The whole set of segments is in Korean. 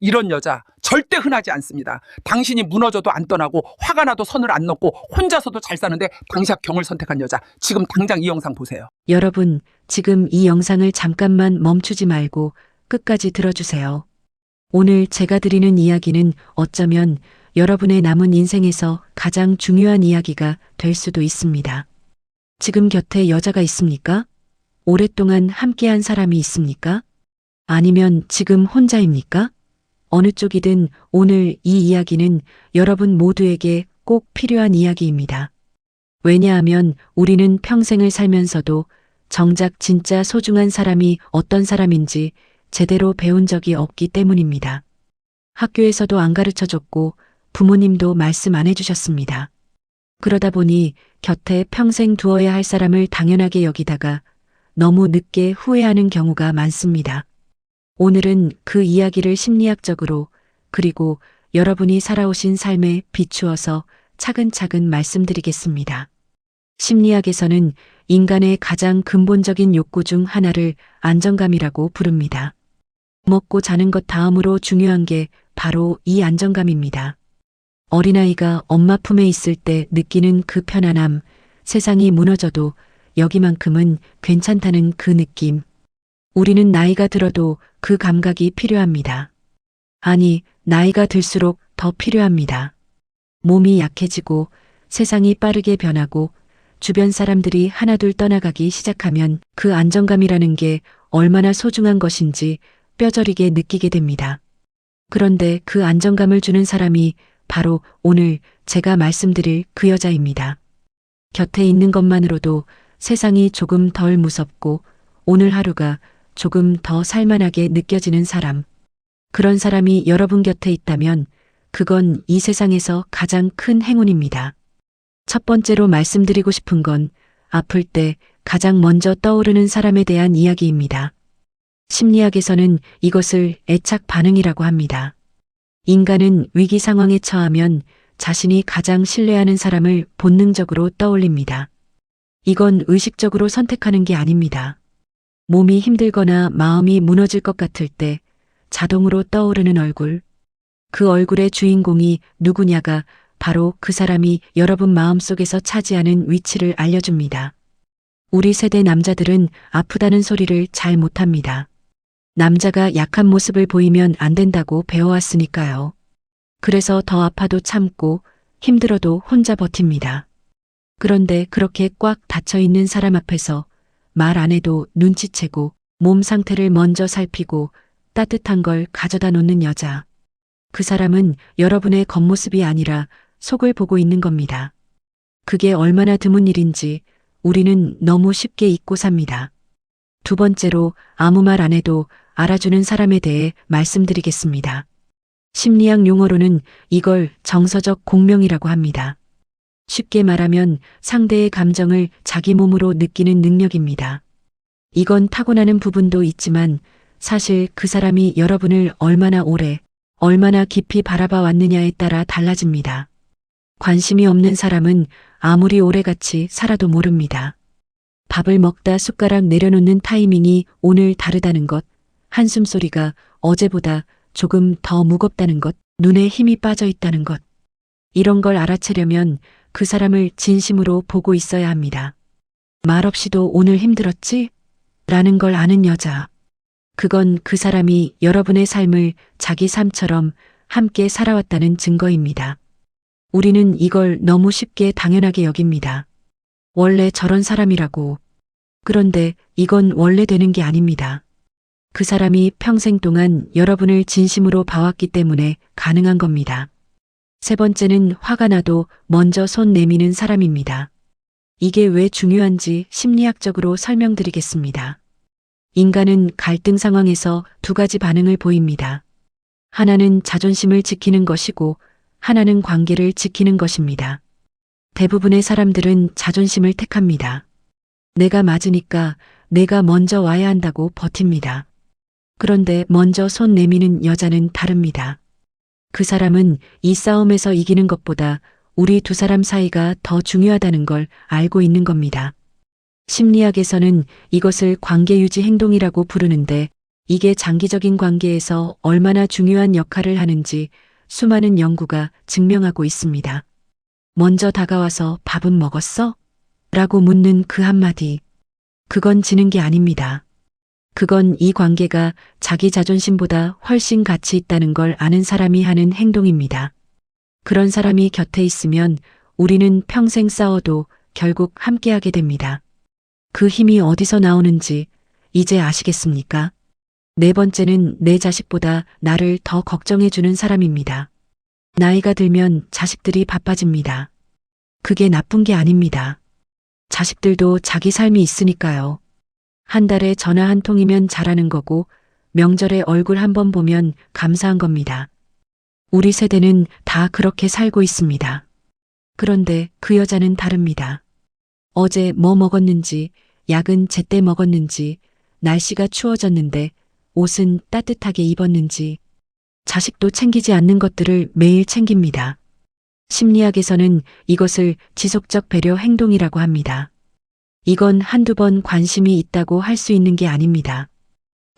이런 여자 절대 흔하지 않습니다. 당신이 무너져도 안 떠나고 화가 나도 선을 안 넘고 혼자서도 잘 사는데 당샵경을 선택한 여자, 지금 당장 이 영상 보세요. 여러분, 지금 이 영상을 잠깐만 멈추지 말고 끝까지 들어주세요. 오늘 제가 드리는 이야기는 어쩌면 여러분의 남은 인생에서 가장 중요한 이야기가 될 수도 있습니다. 지금 곁에 여자가 있습니까? 오랫동안 함께한 사람이 있습니까? 아니면 지금 혼자입니까? 어느 쪽이든 오늘 이 이야기는 여러분 모두에게 꼭 필요한 이야기입니다. 왜냐하면 우리는 평생을 살면서도 정작 진짜 소중한 사람이 어떤 사람인지 제대로 배운 적이 없기 때문입니다. 학교에서도 안 가르쳐줬고 부모님도 말씀 안 해주셨습니다. 그러다 보니 곁에 평생 두어야 할 사람을 당연하게 여기다가 너무 늦게 후회하는 경우가 많습니다. 오늘은 그 이야기를 심리학적으로 그리고 여러분이 살아오신 삶에 비추어서 차근차근 말씀드리겠습니다. 심리학에서는 인간의 가장 근본적인 욕구 중 하나를 안정감이라고 부릅니다. 먹고 자는 것 다음으로 중요한 게 바로 이 안정감입니다. 어린아이가 엄마 품에 있을 때 느끼는 그 편안함, 세상이 무너져도 여기만큼은 괜찮다는 그 느낌. 우리는 나이가 들어도 그 감각이 필요합니다. 아니, 나이가 들수록 더 필요합니다. 몸이 약해지고 세상이 빠르게 변하고 주변 사람들이 하나둘 떠나가기 시작하면 그 안정감이라는 게 얼마나 소중한 것인지 뼈저리게 느끼게 됩니다. 그런데 그 안정감을 주는 사람이 바로 오늘 제가 말씀드릴 그 여자입니다. 곁에 있는 것만으로도 세상이 조금 덜 무섭고 오늘 하루가 조금 더 살만하게 느껴지는 사람. 그런 사람이 여러분 곁에 있다면 그건 이 세상에서 가장 큰 행운입니다. 첫 번째로 말씀드리고 싶은 건 아플 때 가장 먼저 떠오르는 사람에 대한 이야기입니다. 심리학에서는 이것을 애착 반응이라고 합니다. 인간은 위기 상황에 처하면 자신이 가장 신뢰하는 사람을 본능적으로 떠올립니다. 이건 의식적으로 선택하는 게 아닙니다. 몸이 힘들거나 마음이 무너질 것 같을 때 자동으로 떠오르는 얼굴, 그 얼굴의 주인공이 누구냐가 바로 그 사람이 여러분 마음속에서 차지하는 위치를 알려줍니다. 우리 세대 남자들은 아프다는 소리를 잘 못합니다. 남자가 약한 모습을 보이면 안 된다고 배워왔으니까요. 그래서 더 아파도 참고 힘들어도 혼자 버팁니다. 그런데 그렇게 꽉 닫혀있는 사람 앞에서 말 안 해도 눈치채고 몸 상태를 먼저 살피고 따뜻한 걸 가져다 놓는 여자. 그 사람은 여러분의 겉모습이 아니라 속을 보고 있는 겁니다. 그게 얼마나 드문 일인지 우리는 너무 쉽게 잊고 삽니다. 두 번째로 아무 말 안 해도 알아주는 사람에 대해 말씀드리겠습니다. 심리학 용어로는 이걸 정서적 공명이라고 합니다. 쉽게 말하면 상대의 감정을 자기 몸으로 느끼는 능력입니다. 이건 타고나는 부분도 있지만 사실 그 사람이 여러분을 얼마나 오래, 얼마나 깊이 바라봐 왔느냐에 따라 달라집니다. 관심이 없는 사람은 아무리 오래같이 살아도 모릅니다. 밥을 먹다 숟가락 내려놓는 타이밍이 오늘 다르다는 것, 한숨 소리가 어제보다 조금 더 무겁다는 것, 눈에 힘이 빠져 있다는 것. 이런 걸 알아채려면 그 사람을 진심으로 보고 있어야 합니다. 말없이도 오늘 힘들었지? 라는 걸 아는 여자. 그건 그 사람이 여러분의 삶을 자기 삶처럼 함께 살아왔다는 증거입니다. 우리는 이걸 너무 쉽게 당연하게 여깁니다. 원래 저런 사람이라고. 그런데 이건 원래 되는 게 아닙니다. 그 사람이 평생 동안 여러분을 진심으로 봐왔기 때문에 가능한 겁니다. 세 번째는 화가 나도 먼저 손 내미는 사람입니다. 이게 왜 중요한지 심리학적으로 설명드리겠습니다. 인간은 갈등 상황에서 두 가지 반응을 보입니다. 하나는 자존심을 지키는 것이고 하나는 관계를 지키는 것입니다. 대부분의 사람들은 자존심을 택합니다. 내가 맞으니까 내가 먼저 와야 한다고 버팁니다. 그런데 먼저 손 내미는 여자는 다릅니다. 그 사람은 이 싸움에서 이기는 것보다 우리 두 사람 사이가 더 중요하다는 걸 알고 있는 겁니다. 심리학에서는 이것을 관계유지 행동이라고 부르는데 이게 장기적인 관계에서 얼마나 중요한 역할을 하는지 수많은 연구가 증명하고 있습니다. 먼저 다가와서 밥은 먹었어? 라고 묻는 그 한마디. 그건 지는 게 아닙니다. 그건 이 관계가 자기 자존심보다 훨씬 가치 있다는 걸 아는 사람이 하는 행동입니다. 그런 사람이 곁에 있으면 우리는 평생 싸워도 결국 함께하게 됩니다. 그 힘이 어디서 나오는지 이제 아시겠습니까? 네 번째는 내 자식보다 나를 더 걱정해주는 사람입니다. 나이가 들면 자식들이 바빠집니다. 그게 나쁜 게 아닙니다. 자식들도 자기 삶이 있으니까요. 한 달에 전화 한 통이면 잘하는 거고 명절에 얼굴 한 번 보면 감사한 겁니다. 우리 세대는 다 그렇게 살고 있습니다. 그런데 그 여자는 다릅니다. 어제 뭐 먹었는지, 약은 제때 먹었는지, 날씨가 추워졌는데 옷은 따뜻하게 입었는지, 자식도 챙기지 않는 것들을 매일 챙깁니다. 심리학에서는 이것을 지속적 배려 행동이라고 합니다. 이건 한두 번 관심이 있다고 할 수 있는 게 아닙니다.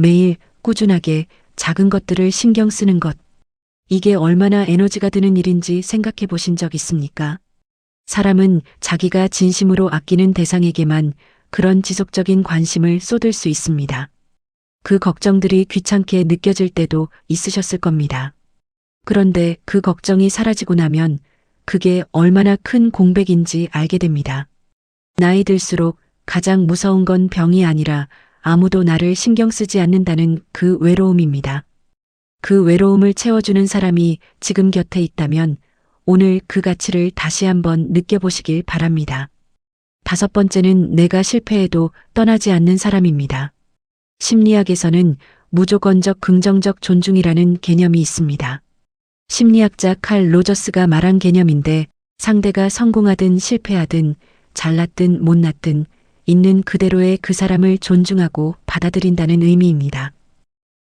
매일 꾸준하게 작은 것들을 신경 쓰는 것. 이게 얼마나 에너지가 드는 일인지 생각해 보신 적 있습니까? 사람은 자기가 진심으로 아끼는 대상에게만 그런 지속적인 관심을 쏟을 수 있습니다. 그 걱정들이 귀찮게 느껴질 때도 있으셨을 겁니다. 그런데 그 걱정이 사라지고 나면 그게 얼마나 큰 공백인지 알게 됩니다. 나이 들수록 가장 무서운 건 병이 아니라 아무도 나를 신경 쓰지 않는다는 그 외로움입니다. 그 외로움을 채워주는 사람이 지금 곁에 있다면 오늘 그 가치를 다시 한번 느껴보시길 바랍니다. 다섯 번째는 내가 실패해도 떠나지 않는 사람입니다. 심리학에서는 무조건적 긍정적 존중이라는 개념이 있습니다. 심리학자 칼 로저스가 말한 개념인데 상대가 성공하든 실패하든 잘났든 못났든 있는 그대로의 그 사람을 존중하고 받아들인다는 의미입니다.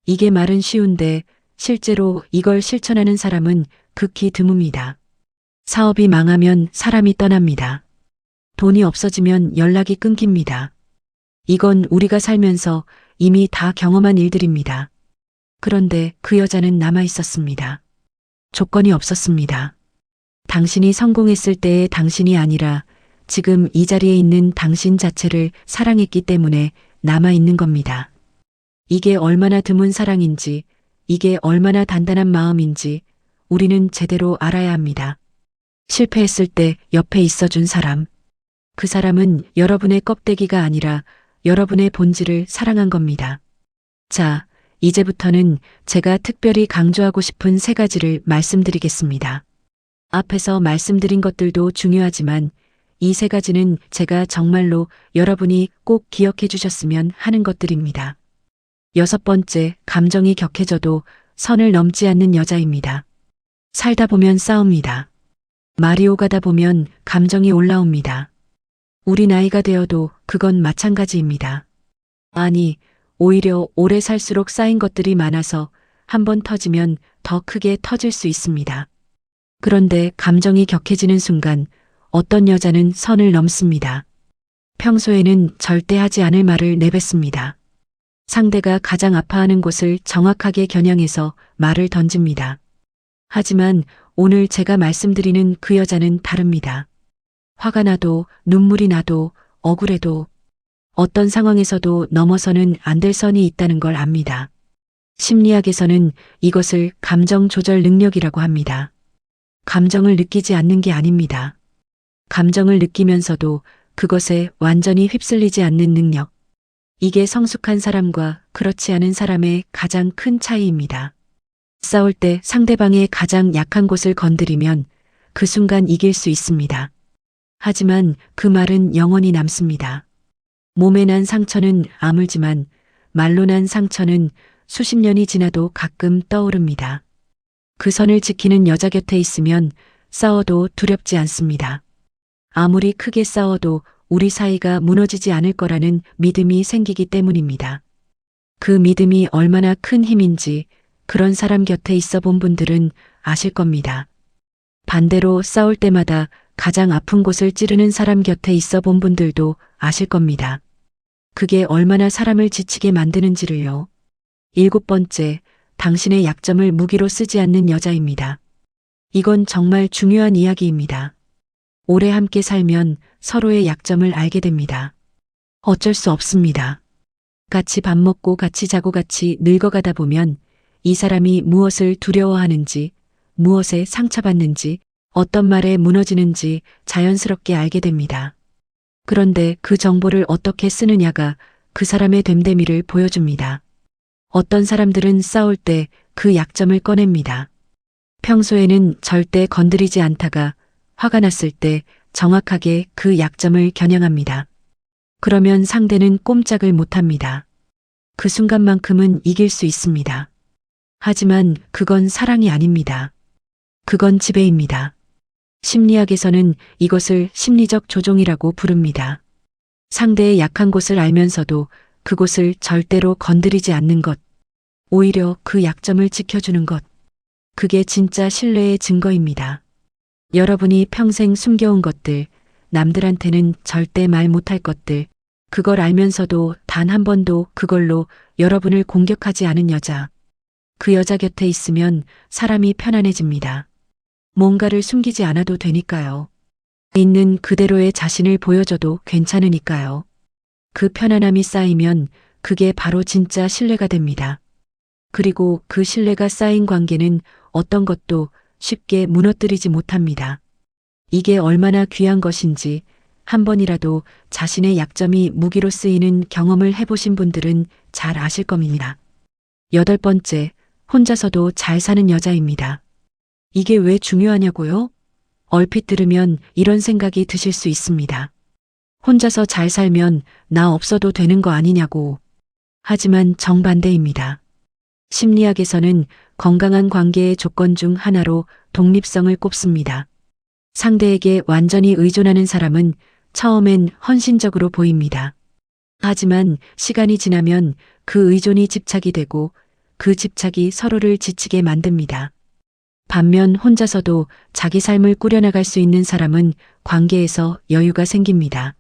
이게 말은 쉬운데 실제로 이걸 실천하는 사람은 극히 드뭅니다. 사업이 망하면 사람이 떠납니다. 돈이 없어지면 연락이 끊깁니다. 이건 우리가 살면서 이미 다 경험한 일들입니다. 그런데 그 여자는 남아 있었습니다. 조건이 없었습니다. 당신이 성공했을 때의 당신이 아니라 지금 이 자리에 있는 당신 자체를 사랑했기 때문에 남아 있는 겁니다. 이게 얼마나 드문 사랑인지, 이게 얼마나 단단한 마음인지 우리는 제대로 알아야 합니다. 실패했을 때 옆에 있어준 사람. 그 사람은 여러분의 껍데기가 아니라 여러분의 본질을 사랑한 겁니다. 자, 이제부터는 제가 특별히 강조하고 싶은 세 가지를 말씀드리겠습니다. 앞에서 말씀드린 것들도 중요하지만 이 세 가지는 제가 정말로 여러분이 꼭 기억해 주셨으면 하는 것들입니다. 여섯 번째, 감정이 격해져도 선을 넘지 않는 여자입니다. 살다 보면 싸웁니다. 말이 오가다 보면 감정이 올라옵니다. 우리 나이가 되어도 그건 마찬가지입니다. 아니, 오히려 오래 살수록 쌓인 것들이 많아서 한번 터지면 더 크게 터질 수 있습니다. 그런데 감정이 격해지는 순간 어떤 여자는 선을 넘습니다. 평소에는 절대 하지 않을 말을 내뱉습니다. 상대가 가장 아파하는 곳을 정확하게 겨냥해서 말을 던집니다. 하지만 오늘 제가 말씀드리는 그 여자는 다릅니다. 화가 나도 눈물이 나도 억울해도 어떤 상황에서도 넘어서는 안 될 선이 있다는 걸 압니다. 심리학에서는 이것을 감정 조절 능력이라고 합니다. 감정을 느끼지 않는 게 아닙니다. 감정을 느끼면서도 그것에 완전히 휩쓸리지 않는 능력. 이게 성숙한 사람과 그렇지 않은 사람의 가장 큰 차이입니다. 싸울 때 상대방의 가장 약한 곳을 건드리면 그 순간 이길 수 있습니다. 하지만 그 말은 영원히 남습니다. 몸에 난 상처는 아물지만 말로 난 상처는 수십 년이 지나도 가끔 떠오릅니다. 그 선을 지키는 여자 곁에 있으면 싸워도 두렵지 않습니다. 아무리 크게 싸워도 우리 사이가 무너지지 않을 거라는 믿음이 생기기 때문입니다. 그 믿음이 얼마나 큰 힘인지 그런 사람 곁에 있어 본 분들은 아실 겁니다. 반대로 싸울 때마다 가장 아픈 곳을 찌르는 사람 곁에 있어 본 분들도 아실 겁니다. 그게 얼마나 사람을 지치게 만드는지를요. 7번째, 당신의 약점을 무기로 쓰지 않는 여자입니다. 이건 정말 중요한 이야기입니다. 오래 함께 살면 서로의 약점을 알게 됩니다. 어쩔 수 없습니다. 같이 밥 먹고 같이 자고 같이 늙어가다 보면 이 사람이 무엇을 두려워하는지, 무엇에 상처받는지, 어떤 말에 무너지는지 자연스럽게 알게 됩니다. 그런데 그 정보를 어떻게 쓰느냐가 그 사람의 됨됨이를 보여줍니다. 어떤 사람들은 싸울 때 그 약점을 꺼냅니다. 평소에는 절대 건드리지 않다가 화가 났을 때 정확하게 그 약점을 겨냥합니다. 그러면 상대는 꼼짝을 못합니다. 그 순간만큼은 이길 수 있습니다. 하지만 그건 사랑이 아닙니다. 그건 지배입니다. 심리학에서는 이것을 심리적 조종이라고 부릅니다. 상대의 약한 곳을 알면서도 그곳을 절대로 건드리지 않는 것, 오히려 그 약점을 지켜주는 것, 그게 진짜 신뢰의 증거입니다. 여러분이 평생 숨겨온 것들, 남들한테는 절대 말 못할 것들, 그걸 알면서도 단 한 번도 그걸로 여러분을 공격하지 않은 여자. 그 여자 곁에 있으면 사람이 편안해집니다. 뭔가를 숨기지 않아도 되니까요. 있는 그대로의 자신을 보여줘도 괜찮으니까요. 그 편안함이 쌓이면 그게 바로 진짜 신뢰가 됩니다. 그리고 그 신뢰가 쌓인 관계는 어떤 것도 쉽게 무너뜨리지 못합니다. 이게 얼마나 귀한 것인지 한 번이라도 자신의 약점이 무기로 쓰이는 경험을 해보신 분들은 잘 아실 겁니다. 8번째, 혼자서도 잘 사는 여자입니다. 이게 왜 중요하냐고요? 얼핏 들으면 이런 생각이 드실 수 있습니다. 혼자서 잘 살면 나 없어도 되는 거 아니냐고. 하지만 정반대입니다. 심리학에서는 건강한 관계의 조건 중 하나로 독립성을 꼽습니다. 상대에게 완전히 의존하는 사람은 처음엔 헌신적으로 보입니다. 하지만 시간이 지나면 그 의존이 집착이 되고 그 집착이 서로를 지치게 만듭니다. 반면 혼자서도 자기 삶을 꾸려나갈 수 있는 사람은 관계에서 여유가 생깁니다.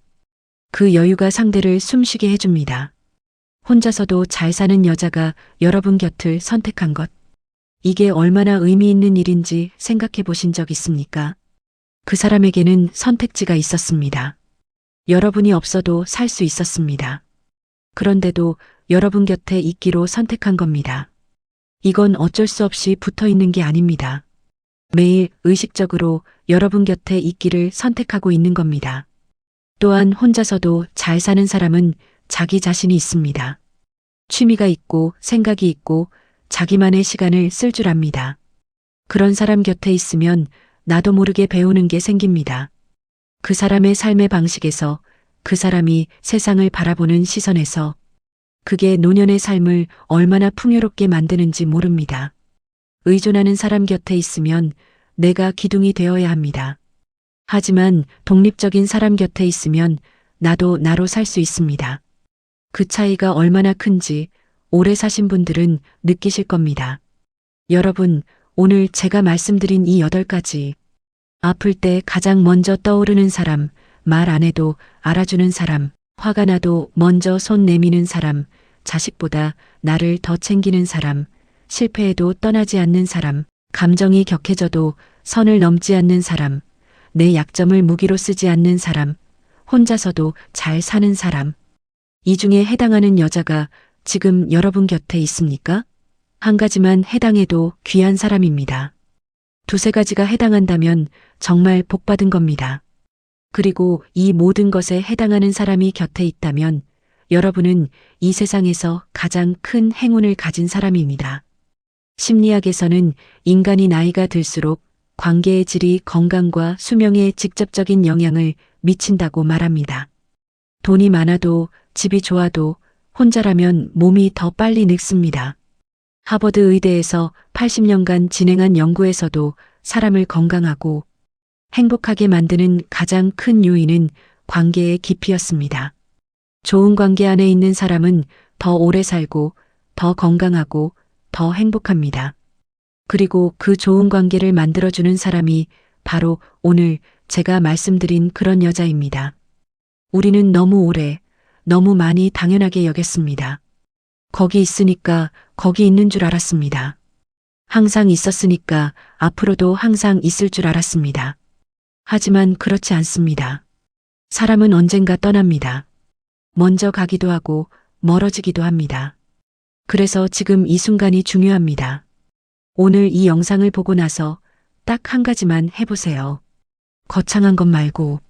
그 여유가 상대를 숨쉬게 해줍니다. 혼자서도 잘 사는 여자가 여러분 곁을 선택한 것. 이게 얼마나 의미 있는 일인지 생각해 보신 적 있습니까? 그 사람에게는 선택지가 있었습니다. 여러분이 없어도 살 수 있었습니다. 그런데도 여러분 곁에 있기로 선택한 겁니다. 이건 어쩔 수 없이 붙어 있는 게 아닙니다. 매일 의식적으로 여러분 곁에 있기를 선택하고 있는 겁니다. 또한 혼자서도 잘 사는 사람은 자기 자신이 있습니다. 취미가 있고 생각이 있고 자기만의 시간을 쓸 줄 압니다. 그런 사람 곁에 있으면 나도 모르게 배우는 게 생깁니다. 그 사람의 삶의 방식에서, 그 사람이 세상을 바라보는 시선에서, 그게 노년의 삶을 얼마나 풍요롭게 만드는지 모릅니다. 의존하는 사람 곁에 있으면 내가 기둥이 되어야 합니다. 하지만 독립적인 사람 곁에 있으면 나도 나로 살 수 있습니다. 그 차이가 얼마나 큰지 오래 사신 분들은 느끼실 겁니다. 여러분, 오늘 제가 말씀드린 이 8가지. 아플 때 가장 먼저 떠오르는 사람, 말 안 해도 알아주는 사람, 화가 나도 먼저 손 내미는 사람, 자식보다 나를 더 챙기는 사람, 실패해도 떠나지 않는 사람, 감정이 격해져도 선을 넘지 않는 사람, 내 약점을 무기로 쓰지 않는 사람, 혼자서도 잘 사는 사람. 이 중에 해당하는 여자가 지금 여러분 곁에 있습니까? 한 가지만 해당해도 귀한 사람입니다. 2-3가지가 해당한다면 정말 복받은 겁니다. 그리고 이 모든 것에 해당하는 사람이 곁에 있다면 여러분은 이 세상에서 가장 큰 행운을 가진 사람입니다. 심리학에서는 인간이 나이가 들수록 관계의 질이 건강과 수명에 직접적인 영향을 미친다고 말합니다. 돈이 많아도 집이 좋아도 혼자라면 몸이 더 빨리 늙습니다. 하버드 의대에서 80년간 진행한 연구에서도 사람을 건강하고 행복하게 만드는 가장 큰 요인은 관계의 깊이였습니다. 좋은 관계 안에 있는 사람은 더 오래 살고 더 건강하고 더 행복합니다. 그리고 그 좋은 관계를 만들어주는 사람이 바로 오늘 제가 말씀드린 그런 여자입니다. 우리는 너무 오래, 너무 많이 당연하게 여겼습니다. 거기 있으니까 거기 있는 줄 알았습니다. 항상 있었으니까 앞으로도 항상 있을 줄 알았습니다. 하지만 그렇지 않습니다. 사람은 언젠가 떠납니다. 먼저 가기도 하고 멀어지기도 합니다. 그래서 지금 이 순간이 중요합니다. 오늘 이 영상을 보고 나서 딱 한 가지만 해보세요. 거창한 것 말고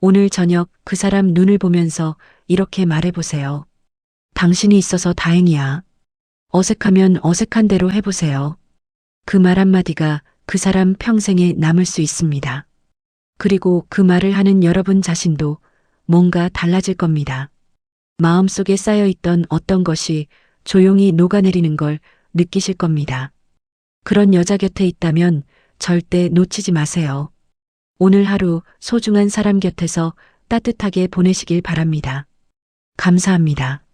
오늘 저녁 그 사람 눈을 보면서 이렇게 말해보세요. 당신이 있어서 다행이야. 어색하면 어색한 대로 해보세요. 그 말 한마디가 그 사람 평생에 남을 수 있습니다. 그리고 그 말을 하는 여러분 자신도 뭔가 달라질 겁니다. 마음속에 쌓여있던 어떤 것이 조용히 녹아내리는 걸 느끼실 겁니다. 그런 여자 곁에 있다면 절대 놓치지 마세요. 오늘 하루 소중한 사람 곁에서 따뜻하게 보내시길 바랍니다. 감사합니다.